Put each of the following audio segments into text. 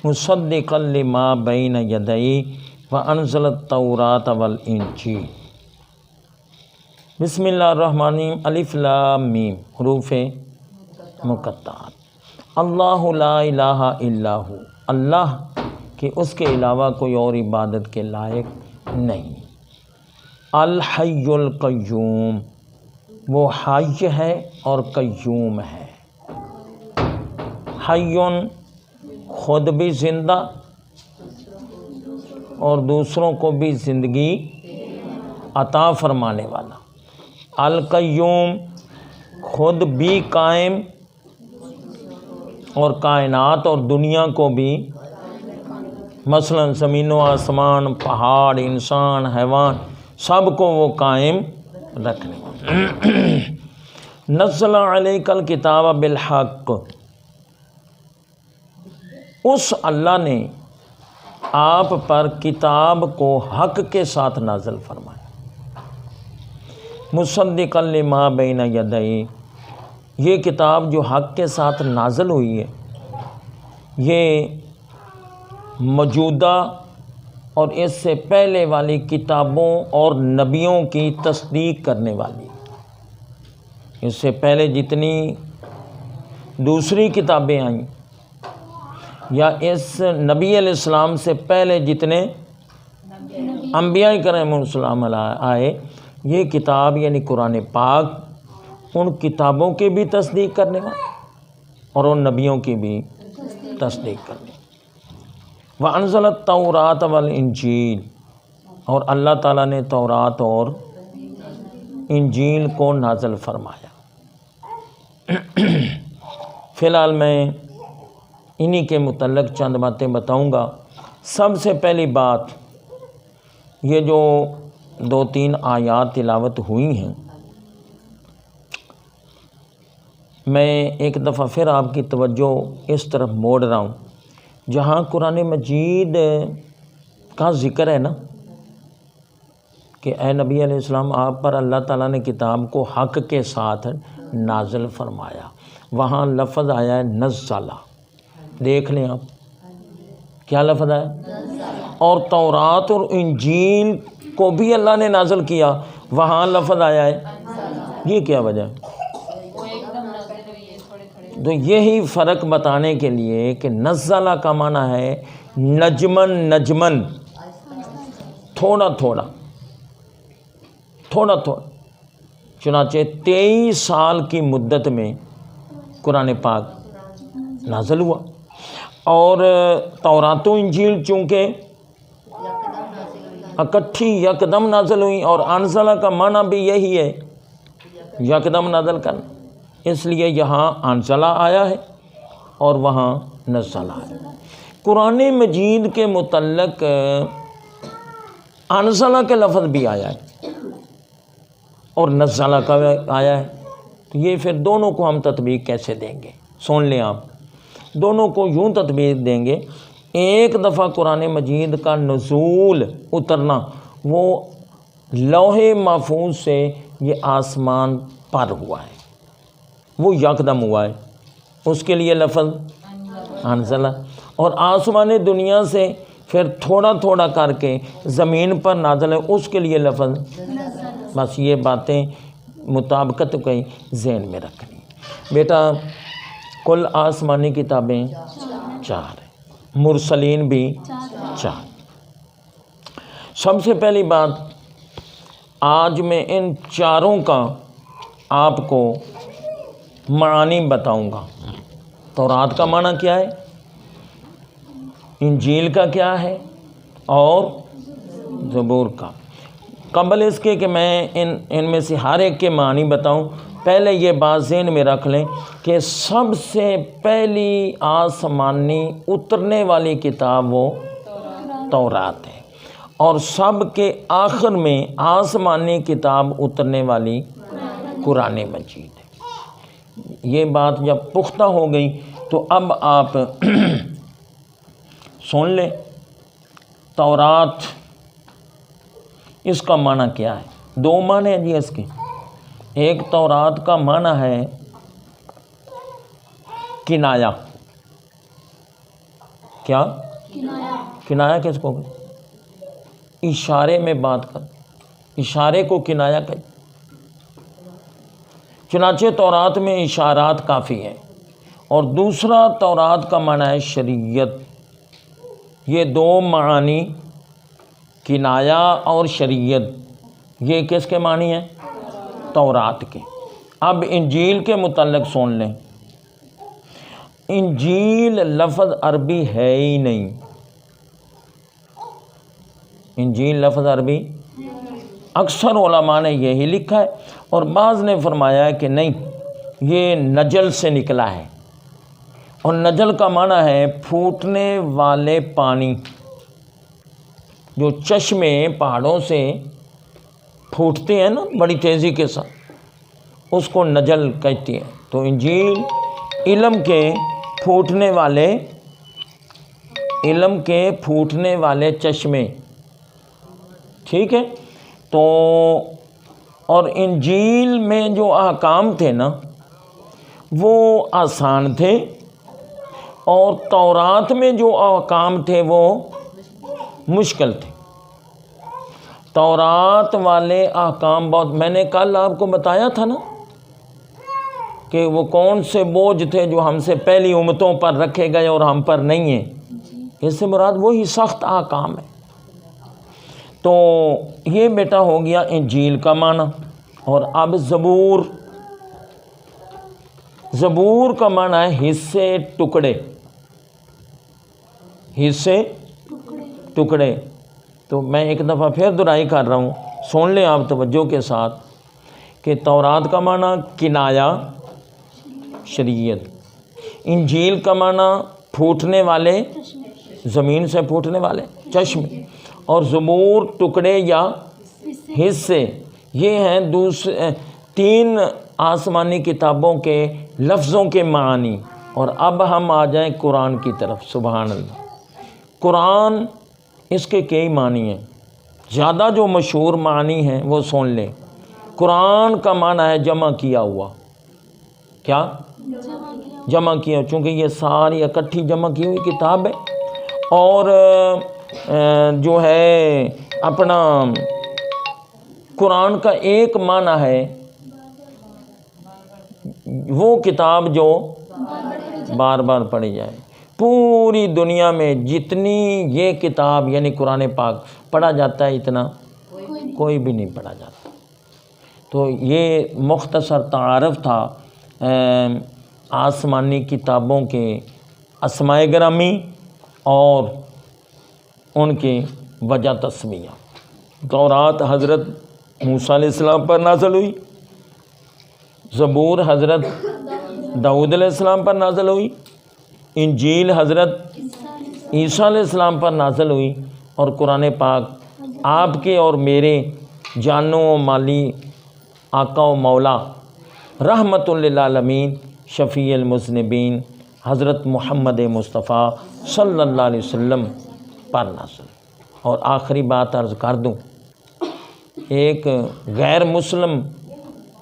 مصدقا لما بین یدیہ وانزل التوراۃ والانجیل۔ بسم اللہ الرحمن الرحیم۔ الف لام میم حروف مقطعات۔ اللہ لا الہ الا ہو، اللہ کہ اس کے علاوہ کوئی اور عبادت کے لائق نہیں۔ الحی القیوم، وہ حی ہے اور قیوم ہے۔ حی خود بھی زندہ اور دوسروں کو بھی زندگی عطا فرمانے والا۔ القیوم خود بھی قائم اور کائنات اور دنیا کو بھی، مثلا زمین و آسمان، پہاڑ، انسان، حیوان، سب کو وہ قائم رکھنے والا۔ نزل علیک الکتاب بالحق، اس اللہ نے آپ پر کتاب کو حق کے ساتھ نازل فرمایا۔ مصدقا لما بین یدیہ، یہ کتاب جو حق کے ساتھ نازل ہوئی ہے، یہ موجودہ اور اس سے پہلے والی کتابوں اور نبیوں کی تصدیق کرنے والی۔ اس سے پہلے جتنی دوسری کتابیں آئیں یا اس نبی علیہ السلام سے پہلے جتنے انبیاء کرام السلام آئے، یہ کتاب یعنی قرآن پاک ان کتابوں کی بھی تصدیق کرنے والا اور ان نبیوں کی بھی تصدیق کرنے۔ وَأَنزَلَ التَّوْرَاةَ وَالْإِنجِيلَ، اور اللہ تعالیٰ نے تورات اور انجیل کو نازل فرمایا۔ فی الحال میں انہی کے متعلق چند باتیں بتاؤں گا۔ سب سے پہلی بات، یہ جو 2-3 آیات تلاوت ہوئی ہیں، میں ایک دفعہ پھر آپ کی توجہ اس طرف موڑ رہا ہوں، جہاں قرآن مجید کا ذکر ہے نا کہ اے نبی علیہ السلام، آپ پر اللہ تعالیٰ نے کتاب کو حق کے ساتھ نازل فرمایا، وہاں لفظ آیا ہے نزلہ۔ دیکھ لیں آپ کیا لفظ ہے۔ اور تورات اور انجیل کو بھی اللہ نے نازل کیا، وہاں لفظ آیا ہے۔ یہ کیا وجہ ہے؟ تو یہی فرق بتانے کے لیے کہ نزلہ کا معنی ہے نجمن نجمن، تھوڑا تھوڑا تھوڑا تھوڑا۔ چنانچہ 23 سال کی مدت میں قرآن پاک نازل ہوا، اور تورات و انجیل چونکہ اکٹھی یکدم نازل ہوئی، اور انزلہ کا معنی بھی یہی ہے، یکدم نازل کرنا، اس لیے یہاں انزلہ آیا ہے اور وہاں نزلہ آیا۔ قرآن مجید کے متعلق انزلہ کے لفظ بھی آیا ہے اور نزلہ کا آیا ہے، تو یہ پھر دونوں کو ہم تطبیق کیسے دیں گے؟ سن لیں آپ، دونوں کو یوں تطبیق دیں گے۔ ایک دفعہ قرآن مجید کا نزول اترنا، وہ لوح محفوظ سے یہ آسمان پر ہوا ہے، وہ یکدم ہوا ہے، اس کے لیے لفظ انزلہ۔ اور آسمان دنیا سے پھر تھوڑا تھوڑا کر کے زمین پر نازل ہے، اس کے لیے لفظ۔ بس یہ باتیں مطابقت کو ذہن میں رکھنی۔ بیٹا کل آسمانی کتابیں 4 ہیں، مرسلین بھی 4۔ سب سے پہلی بات، آج میں ان 4 کا آپ کو معانی بتاؤں گا۔ تورات کا معنی کیا ہے، انجیل کا کیا ہے، اور زبور کا۔ قبل اس کے کہ میں ان میں سے ہر ایک کے معنی بتاؤں، پہلے یہ بات ذہن میں رکھ لیں کہ سب سے پہلی آسمانی اترنے والی کتاب وہ تورات ہے، اور سب کے آخر میں آسمانی کتاب اترنے والی قرآن مجید ہے۔ یہ بات جب پختہ ہو گئی تو اب آپ سن لیں تورات، اس کا معنی کیا ہے؟ 2 معنی ہیں جی اس کے۔ ایک تورات کا معنی ہے کنایا، کیا کنایا کس کو؟ اشارے میں بات کر، اشارے کو کنایا کہ چنانچہ تورات میں اشارات کافی ہیں۔ اور دوسرا تورات کا معنی ہے شریعت۔ یہ دو معانی کنایا اور شریعت، یہ کس کے معنی ہیں؟ تورات کے۔ اب انجیل کے متعلق سن لیں۔ انجیل لفظ عربی ہے ہی نہیں، انجیل لفظ عربی اکثر علماء نے یہی لکھا ہے، اور بعض نے فرمایا ہے کہ نہیں، یہ نجل سے نکلا ہے، اور نجل کا معنی ہے پھوٹنے والے پانی، جو چشمے پہاڑوں سے پھوٹتے ہیں نا بڑی تیزی کے ساتھ، اس کو نجل کہتی ہے۔ تو انجیل علم کے پھوٹنے والے چشمے، ٹھیک ہے۔ تو اور انجیل میں جو احکام تھے نا وہ آسان تھے، اور تورات میں جو احکام تھے وہ مشکل تھے۔ تورات والے احکام بہت، میں نے کل آپ کو بتایا تھا نا کہ وہ کون سے بوجھ تھے جو ہم سے پہلی امتوں پر رکھے گئے اور ہم پر نہیں ہیں، اس سے مراد وہی سخت احکام ہے۔ تو یہ بیٹا ہو گیا انجیل کا معنی۔ اور اب زبور کا معنی ہے حصے، ٹکڑے، حصے ٹکڑے۔ تو میں ایک دفعہ پھر دہرائی کر رہا ہوں، سن لیں آپ توجہ کے ساتھ، کہ تورات کا معنی کنایا شریعت، انجیل کا معنی پھوٹنے والے، زمین سے پھوٹنے والے چشمے، اور زبور ٹکڑے یا حصے۔ یہ ہیں تین آسمانی کتابوں کے لفظوں کے معانی۔ اور اب ہم آ جائیں قرآن کی طرف۔ سبحان اللہ۔ قرآن، اس کے کئی معنی ہیں، زیادہ جو مشہور معنی ہیں وہ سن لیں۔ قرآن کا معنی ہے جمع کیا ہوا۔ کیا؟ جمع کیا، چونکہ یہ ساری اکٹھی جمع کی ہوئی کتاب ہے۔ اور جو ہے اپنا قرآن کا ایک معنی ہے وہ کتاب جو بار بار پڑھی جائے۔ پوری دنیا میں جتنی یہ کتاب یعنی قرآن پاک پڑھا جاتا ہے، اتنا کوئی بھی نہیں پڑھا جاتا۔ تو یہ مختصر تعارف تھا آسمانی کتابوں کے اسماء گرامی اور ان کی وجہ تسمیہ۔ تورات حضرت موسیٰ علیہ السلام پر نازل ہوئی، زبور حضرت داؤد علیہ السلام پر نازل ہوئی، انجیل حضرت عیسیٰ علیہ السلام پر نازل ہوئی، اور قرآن پاک آپ کے اور میرے جانو و مالی آقا و مولا رحمت للعالمین شفیع المذنبین حضرت محمد مصطفیٰ صلی اللہ علیہ وسلم پر نازل۔ اور آخری بات عرض کر دوں، ایک غیر مسلم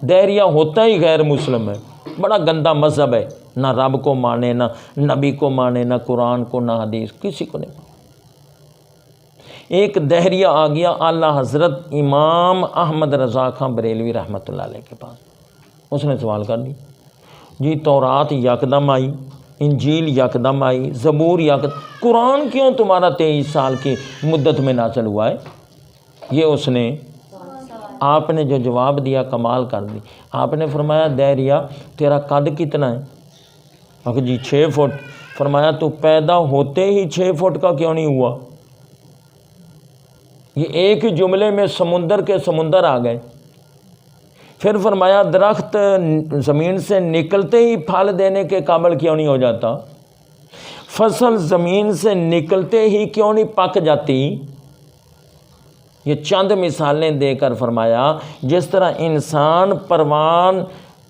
دہریہ ہوتا ہی غیر مسلم ہے، بڑا گندا مذہب ہے، نہ رب کو مانے، نہ نبی کو مانے، نہ قرآن کو، نہ حدیث، کسی کو نہیں۔ ایک دہریہ آ گیا اعلیٰ حضرت امام احمد رضا خان بریلوی رحمۃ اللہ علیہ کے پاس، اس نے سوال کر دی، جی تورات یکدم آئی، انجیل یکدم آئی، زبور یکدم، قرآن کیوں تمہارا 23 سال کی مدت میں نازل ہوا ہے؟ یہ اس نے، آپ نے جو جواب دیا کمال کر دی۔ آپ نے فرمایا دہریہ تیرا قد کتنا ہے؟ کہ جی 6 فٹ۔ فرمایا تو پیدا ہوتے ہی 6 فٹ کا کیوں نہیں ہوا؟ یہ ایک ہی جملے میں سمندر کے سمندر آ گئے۔ پھر فرمایا درخت زمین سے نکلتے ہی پھل دینے کے قابل کیوں نہیں ہو جاتا؟ فصل زمین سے نکلتے ہی کیوں نہیں پک جاتی؟ یہ چند مثالیں دے کر فرمایا جس طرح انسان پروان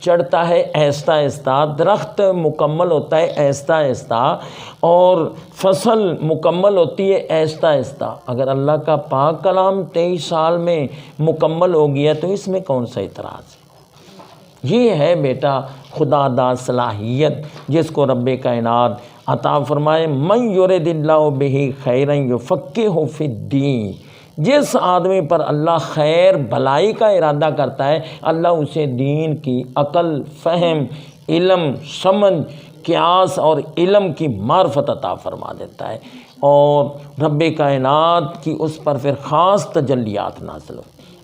چڑھتا ہے آہستہ آہستہ، درخت مکمل ہوتا ہے آہستہ آہستہ، اور فصل مکمل ہوتی ہے آہستہ آہستہ۔ اگر اللہ کا پاک کلام 23 سال میں مکمل ہو گیا تو اس میں کون سا اعتراض ہے؟ یہ ہے بیٹا خدا دا صلاحیت جس کو رب کائنات عطا فرمائے۔ من یرد اللہ بہ خیرا یفقہہ فی الدین، جس آدمی پر اللہ خیر بھلائی کا ارادہ کرتا ہے اللہ اسے دین کی عقل، فہم، علم، سمجھ، قیاس اور علم کی معرفت عطا فرما دیتا ہے، اور رب کائنات کی اس پر پھر خاص تجلیات نازل ہو۔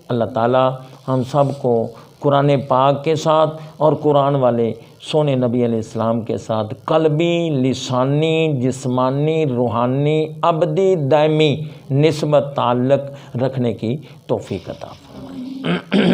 اللہ تعالیٰ ہم سب کو قرآن پاک کے ساتھ اور قرآن والے سونے نبی علیہ السلام کے ساتھ قلبی، لسانی، جسمانی، روحانی، ابدی، دائمی نسبت تعلق رکھنے کی توفیق عطا فرمائے۔